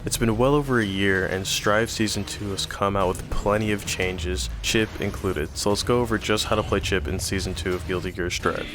It's been well over a year, and Strive Season 2 has come out with plenty of changes, Chipp included. So let's go over just how to play Chipp in Season 2 of Guilty Gear Strive.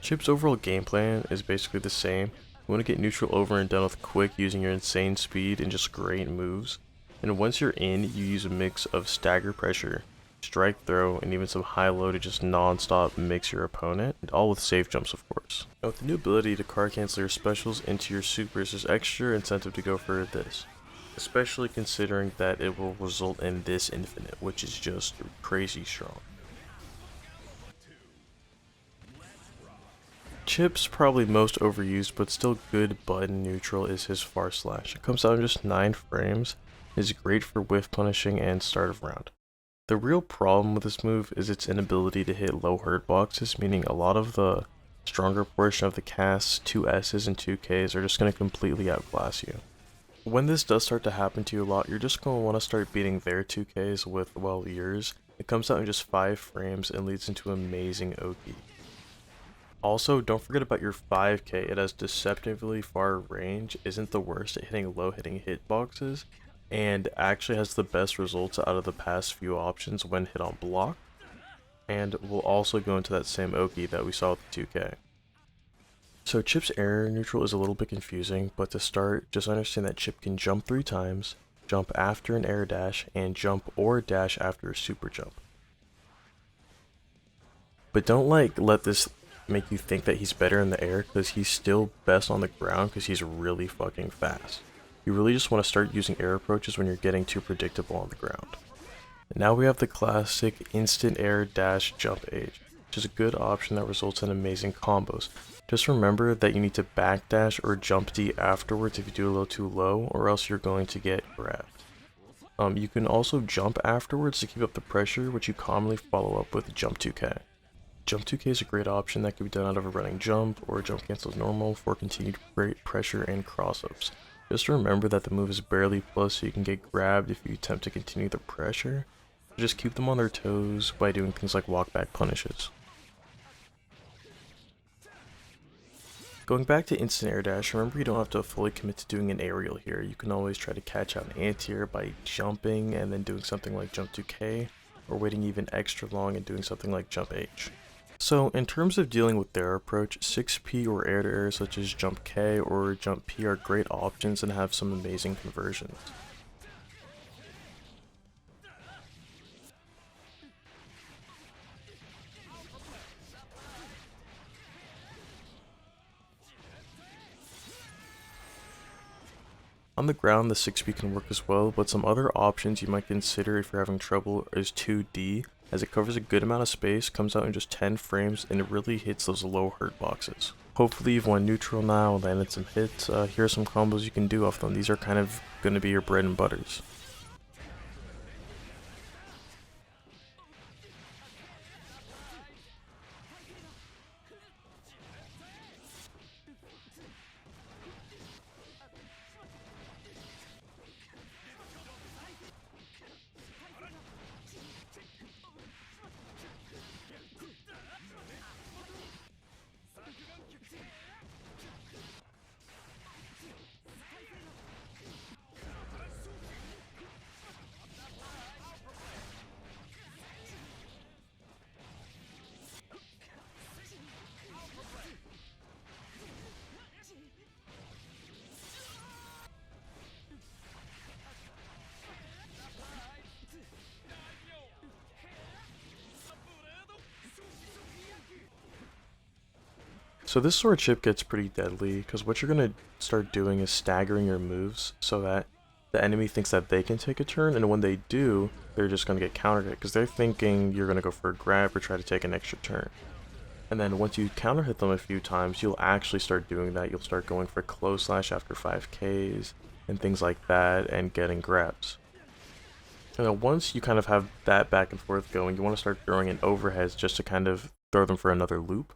Chipp's overall game plan is basically the same. You want to get neutral over and done with quick using your insane speed and just great moves. And once you're in, you use a mix of stagger pressure, strike throw, and even some high-low to just non-stop mix your opponent, and all with safe jumps of course. Now with the new ability to card cancel your specials into your supers, there's extra incentive to go for this. Especially considering that it will result in this infinite, which is just crazy strong. Chipp's probably most overused but still good button neutral is his far slash. It comes out in just 9 frames, is great for whiff punishing and start of round. The real problem with this move is its inability to hit low hurt boxes, meaning a lot of the stronger portion of the casts, 2S's and 2Ks are just going to completely outclass you. When this does start to happen to you a lot, you're just going to want to start beating their 2Ks with, well, yours. It comes out in just 5 frames and leads into amazing Oki. Also, don't forget about your 5K, it has deceptively far range, isn't the worst at hitting low hitting hitboxes, and actually has the best results out of the past few options when hit on block, and will also go into that same Oki that we saw with the 2K. So Chipp's air neutral is a little bit confusing, but to start, just understand that Chipp can jump 3 times, jump after an air dash, and jump or dash after a super jump. But don't let this make you think that he's better in the air, because he's still best on the ground because he's really fucking fast. You really just want to start using air approaches when you're getting too predictable on the ground. Now we have the classic instant air dash jump age, which is a good option that results in amazing combos. Just remember that you need to backdash or jump D afterwards if you do a little too low, or else you're going to get grabbed. You can also jump afterwards to keep up the pressure, which you commonly follow up with jump 2K. Jump 2K is a great option that can be done out of a running jump, or jump cancels normal for continued great pressure and cross-ups. Just remember that the move is barely plus, so you can get grabbed if you attempt to continue the pressure. Just keep them on their toes by doing things like walk back punishes. Going back to instant air dash, remember you don't have to fully commit to doing an aerial here. You can always try to catch out an anti-air by jumping and then doing something like jump 2K, or waiting even extra long and doing something like jump H. So in terms of dealing with their approach, 6P or air to air such as jump K or jump P are great options and have some amazing conversions. On the ground, the 6P can work as well, but some other options you might consider if you're having trouble is 2D, as it covers a good amount of space, comes out in just 10 frames, and it really hits those low hurt boxes. Hopefully you've won neutral now, landed some hits. Here are some combos you can do off them. These are kind of going to be your bread and butters. So this sword chip gets pretty deadly, because what you're going to start doing is staggering your moves so that the enemy thinks that they can take a turn, and when they do, they're just going to get countered it, because they're thinking you're going to go for a grab or try to take an extra turn. And then once you counter hit them a few times, you'll actually start doing that. You'll start going for close slash after 5Ks and things like that, and getting grabs. And then once you kind of have that back and forth going, you want to start throwing in overheads just to kind of throw them for another loop.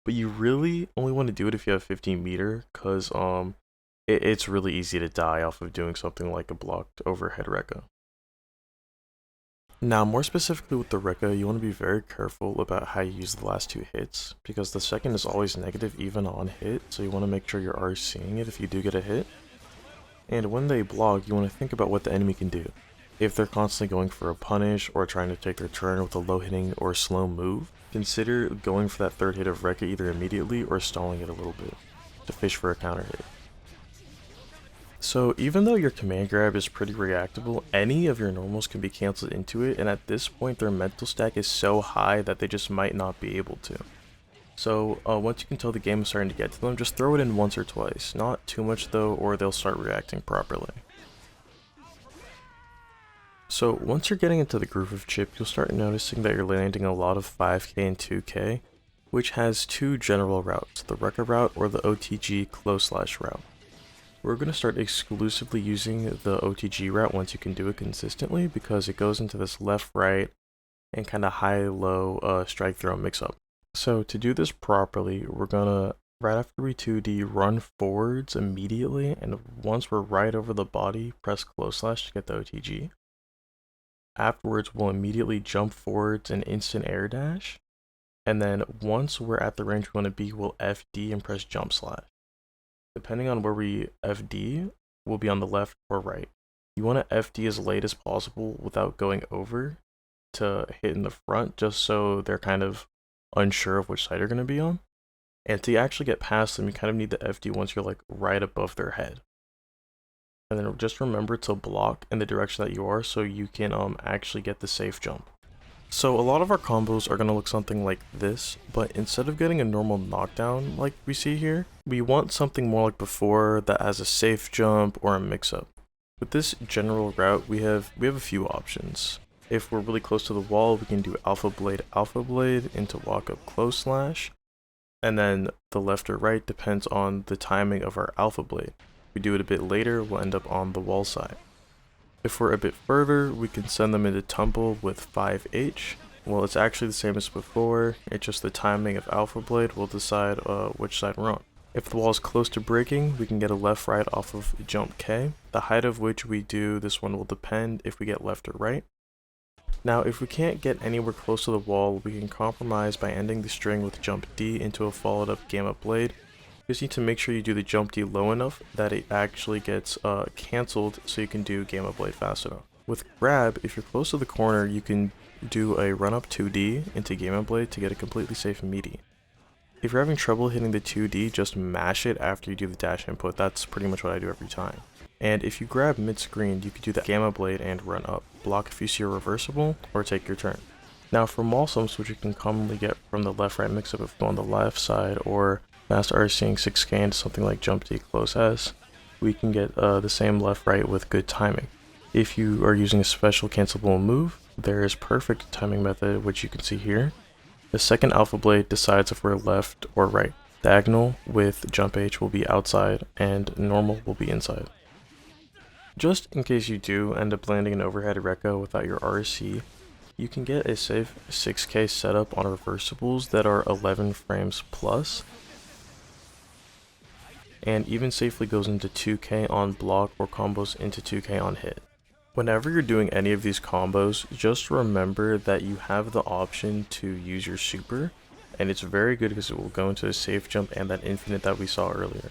But you really only want to do it if you have 15 meter, because it's really easy to die off of doing something like a blocked overhead Rekka. Now, more specifically with the Rekka, you want to be very careful about how you use the last two hits, because the second is always negative even on hit, so you want to make sure you're RCing it if you do get a hit. And when they block, you want to think about what the enemy can do. If they're constantly going for a punish or trying to take their turn with a low hitting or slow move, consider going for that third hit of Rekka either immediately or stalling it a little bit to fish for a counter hit. So even though your command grab is pretty reactable, any of your normals can be cancelled into it, and at this point their mental stack is so high that they just might not be able to. So once you can tell the game is starting to get to them, just throw it in once or twice. Not too much though, or they'll start reacting properly. So once you're getting into the groove of Chipp, you'll start noticing that you're landing a lot of 5k and 2k, which has two general routes, the Rekka route or the OTG close slash route. We're going to start exclusively using the OTG route once you can do it consistently, because it goes into this left-right and kind of high-low strike throw mix-up. So to do this properly, we're going to, right after we 2D, run forwards immediately, and once we're right over the body, press close slash to get the OTG. Afterwards, we'll immediately jump forwards and instant air dash, and then once we're at the range we want to be, we'll FD and press jump slash. Depending on where we FD, will be on the left or right. You want to FD as late as possible without going over to hit in the front, just so they're kind of unsure of which side you're going to be on. And to actually get past them, you kind of need the FD once you're like right above their head. And then just remember to block in the direction that you are so you can actually get the safe jump. So a lot of our combos are going to look something like this, but instead of getting a normal knockdown like we see here, we want something more like before that has a safe jump or a mix-up. With this general route, we have a few options. If we're really close to the wall, we can do alpha blade into walk up close slash, and then the left or right depends on the timing of our alpha blade. If we do it a bit later, we'll end up on the wall side. If we're a bit further, we can send them into tumble with 5H. Well, it's actually the same as before, it's just the timing of alpha blade will decide which side we're on. If the wall is close to breaking, we can get a left right off of jump K. The height of which we do this one will depend if we get left or right. Now if we can't get anywhere close to the wall, we can compromise by ending the string with jump D into a followed up gamma blade. You just need to make sure you do the jump D low enough that it actually gets cancelled so you can do gamma blade fast enough. With grab, if you're close to the corner, you can do a run up 2D into gamma blade to get a completely safe meaty. If you're having trouble hitting the 2D, just mash it after you do the dash input. That's pretty much what I do every time. And if you grab mid-screen, you can do the gamma blade and run up. Block if you see a reversible, or take your turn. Now for maul sumps, which you can commonly get from the left-right mix-up if you go on the left side, or fast RCing 6k into something like jump D close S, we can get the same left-right with good timing. If you are using a special cancelable move, there is perfect timing method, which you can see here. The second alpha blade decides if we're left or right. Diagonal with jump H will be outside and normal will be inside. Just in case you do end up landing an overhead Rekka without your RC, you can get a safe 6k setup on reversibles that are 11 frames plus, and even safely goes into 2k on block or combos into 2k on hit. Whenever you're doing any of these combos, just remember that you have the option to use your super, and it's very good because it will go into a safe jump and that infinite that we saw earlier.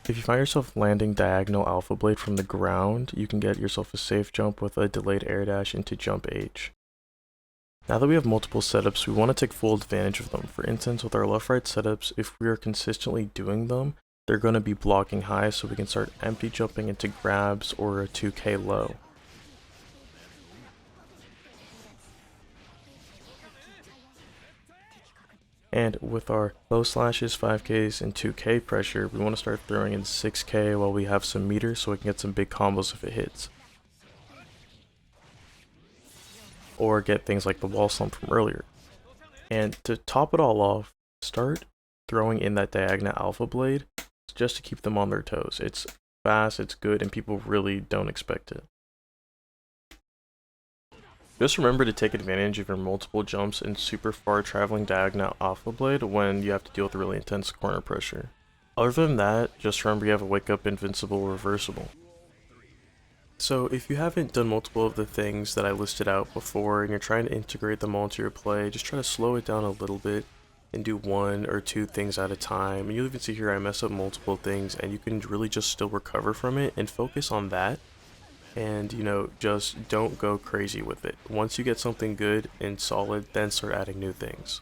If you find yourself landing diagonal alpha blade from the ground, you can get yourself a safe jump with a delayed air dash into jump H. Now that we have multiple setups, we want to take full advantage of them. For instance, with our left-right setups, if we are consistently doing them, they're going to be blocking high, so we can start empty jumping into grabs or a 2k low. And with our low slashes, 5ks, and 2k pressure, we want to start throwing in 6k while we have some meter so we can get some big combos if it hits. Or get things like the wall slump from earlier. And to top it all off, start throwing in that diagonal alpha blade just to keep them on their toes. It's fast, it's good, and people really don't expect it. Just remember to take advantage of your multiple jumps and super far traveling diagonal alpha blade when you have to deal with really intense corner pressure. Other than that, just remember you have a wake up invincible reversible. So if you haven't done multiple of the things that I listed out before and you're trying to integrate them all into your play, just try to slow it down a little bit and do one or two things at a time. And you'll even see here I mess up multiple things and you can really just still recover from it and focus on that. And just don't go crazy with it. Once you get something good and solid, then start adding new things.